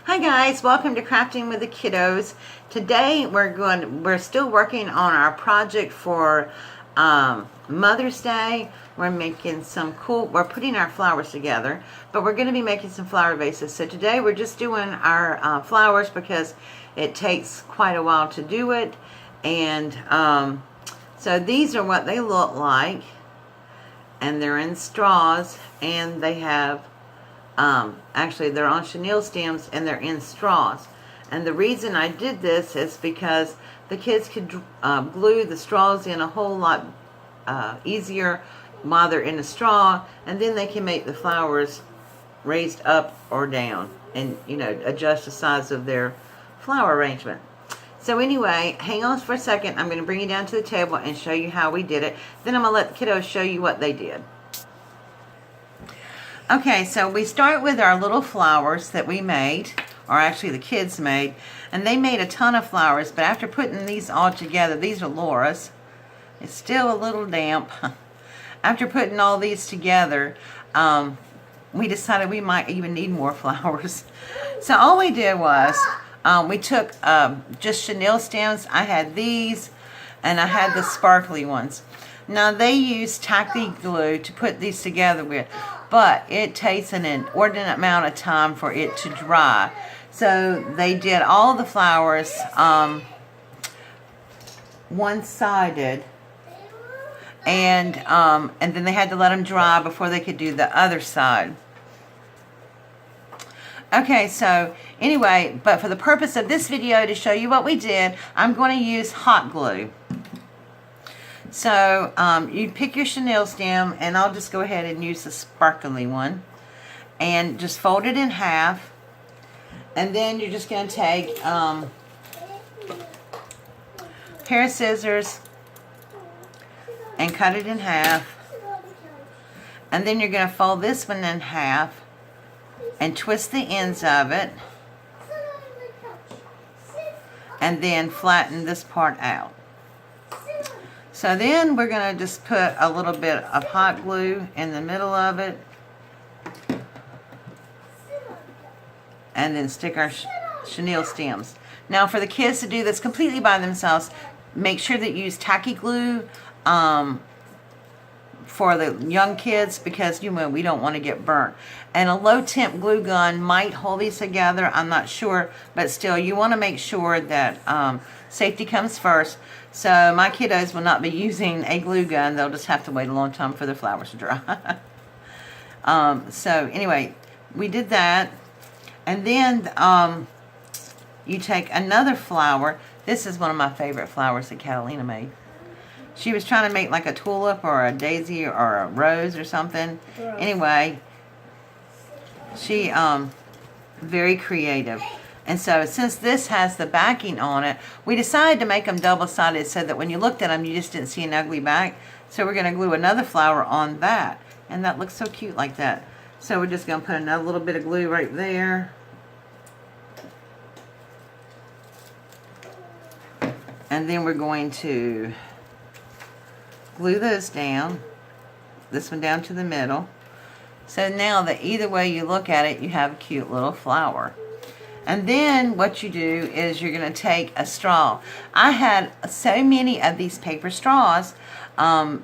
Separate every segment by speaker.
Speaker 1: Hi guys, welcome to Crafting with the Kiddos. Today we're still working on our project for Mother's Day. We're putting our flowers together, but we're going to be making some flower vases. So today we're just doing our flowers because it takes quite a while to do it. And so these are what they look like, and they're in straws, and they have actually they're on chenille stems and they're in straws. And the reason I did this is because the kids could glue the straws in a whole lot easier while they're in a straw, and then they can make the flowers raised up or down and adjust the size of their flower arrangement. So anyway, hang on for a second. I'm going to bring you down to the table and show you how we did it. Then I'm going to let the kiddos show you what they did. Okay, so we start with our little flowers that we made, or actually the kids made, and they made a ton of flowers, but after putting these all together, these are Laura's. It's still a little damp. After putting all these together, we decided we might even need more flowers. So all we did was, we took just chenille stems. I had these, and I had the sparkly ones. Now they use tacky glue to put these together with, but it takes an inordinate amount of time for it to dry. So they did all the flowers one-sided, and then they had to let them dry before they could do the other side. Okay, so anyway, but for the purpose of this video, to show you what we did, I'm going to use hot glue. So you pick your chenille stem, and I'll just go ahead and use the sparkly one, and just fold it in half, and then you're just going to take a pair of scissors and cut it in half, and then you're going to fold this one in half and twist the ends of it, and then flatten this part out. So then we're going to just put a little bit of hot glue in the middle of it, and then stick our chenille stems. Now for the kids to do this completely by themselves, make sure that you use tacky glue for the young kids, because we don't want to get burnt. And a low temp glue gun might hold these together, I'm not sure, but still you want to make sure that safety comes first. So my kiddos will not be using a glue gun. They'll just have to wait a long time for their flowers to dry. So anyway, we did that. And then you take another flower. This is one of my favorite flowers that Catalina made. She was trying to make like a tulip or a daisy or a rose or something. Anyway, she very creative. And so since this has the backing on it, we decided to make them double-sided so that when you looked at them, you just didn't see an ugly back. So we're going to glue another flower on that. And that looks so cute like that. So we're just going to put another little bit of glue right there. And then we're going to glue those down. This one down to the middle. So now that either way you look at it, you have a cute little flower. And then what you do is you're going to take a straw. I had so many of these paper straws. You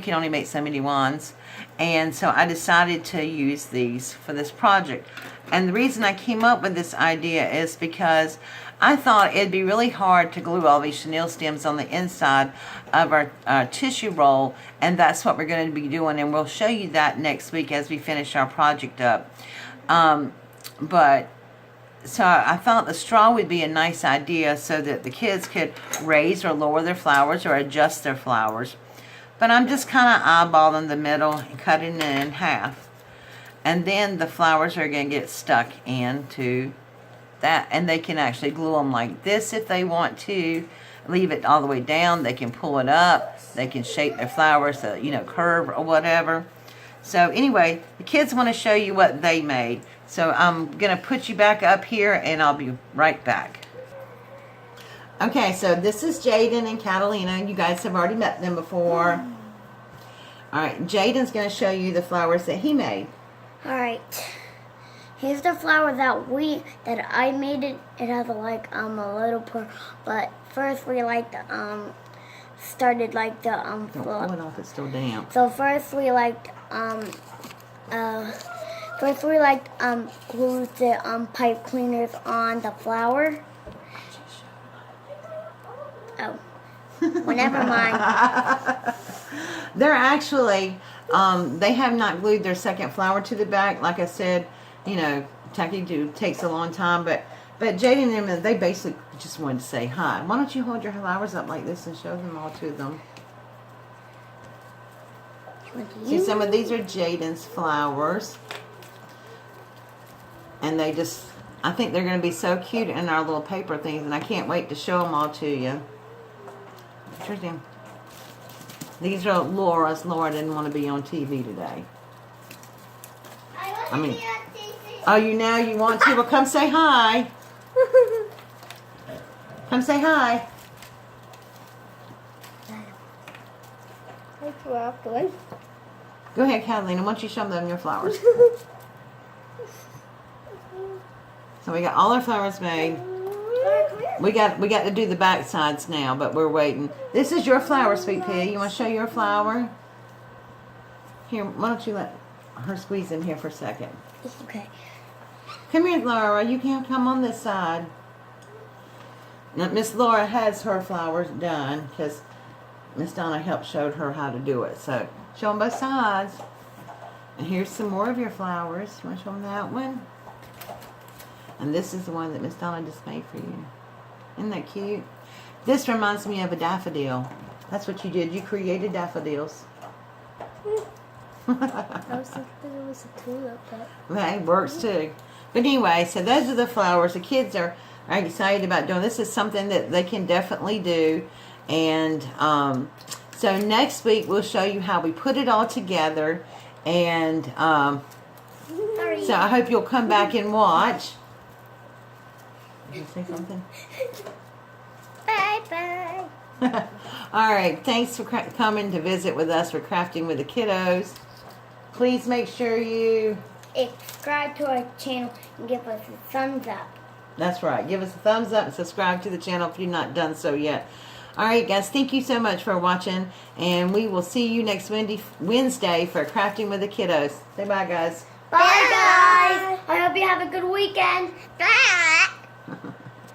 Speaker 1: can only make so many ones. And so I decided to use these for this project. And the reason I came up with this idea is because I thought it'd be really hard to glue all these chenille stems on the inside of our tissue roll. And that's what we're going to be doing. And we'll show you that next week as we finish our project up. So I thought the straw would be a nice idea so that the kids could raise or lower their flowers or adjust their flowers. But I'm just kind of eyeballing the middle and cutting it in half. And then the flowers are going to get stuck into that. And they can actually glue them like this if they want to. Leave it all the way down. They can pull it up. They can shape their flowers to, curve or whatever. So anyway, the kids want to show you what they made. So I'm going to put you back up here, and I'll be right back. Okay, so this is Jaden and Catalina. You guys have already met them before. All right, Jaden's going to show you the flowers that he made.
Speaker 2: All right. here's the flower that I made it. It has like a little pearl, but first we started like the
Speaker 1: Don't pull it off, it's still damp.
Speaker 2: So first we glued the pipe cleaners on the flower. Oh, well, never mind.
Speaker 1: They're actually, they have not glued their second flower to the back. Like I said, you know, takes a long time, but Jaden and them, they basically just wanted to say hi. Why don't you hold your flowers up like this and show them all to them? See, some of these are Jaden's flowers. And they just, I think they're going to be so cute in our little paper things, and I can't wait to show them all to you. Sure do. These are Laura's. Laura didn't want to be on TV today. I mean, oh, you want to? Well, come say hi. Come say hi. Go ahead, Catalina. Why don't you show them your flowers? So we got all our flowers made. We got to do the back sides now, but we're waiting. This is your flower, Sweet Pea. You want to show your flower? Here, why don't you let her squeeze in here for a second?
Speaker 2: Okay.
Speaker 1: Come here, Laura. You can come on this side. Now, Miss Laura has her flowers done because Miss Donna showed her how to do it. So show them both sides. And here's some more of your flowers. You want to show them that one? And this is the one that Miss Donna just made for you. Isn't that cute? This reminds me of a daffodil. That's what you did. You created daffodils.
Speaker 2: I was thinking it was a tulip, but...
Speaker 1: Well, it works too. But anyway, so those are the flowers. The kids are excited about doing this. Is something that they can definitely do. And so next week we'll show you how we put it all together. And so I hope you'll come back and watch. Did you say something?
Speaker 2: Bye-bye.
Speaker 1: All right. Thanks for coming to visit with us for Crafting with the Kiddos. Please make sure you
Speaker 2: subscribe to our channel and give us a thumbs up.
Speaker 1: That's right. Give us a thumbs up and subscribe to the channel if you've not done so yet. All right, guys. Thank you so much for watching. And we will see you next Wednesday for Crafting with the Kiddos. Say bye, guys.
Speaker 2: Bye, guys. I hope you have a good weekend. Bye.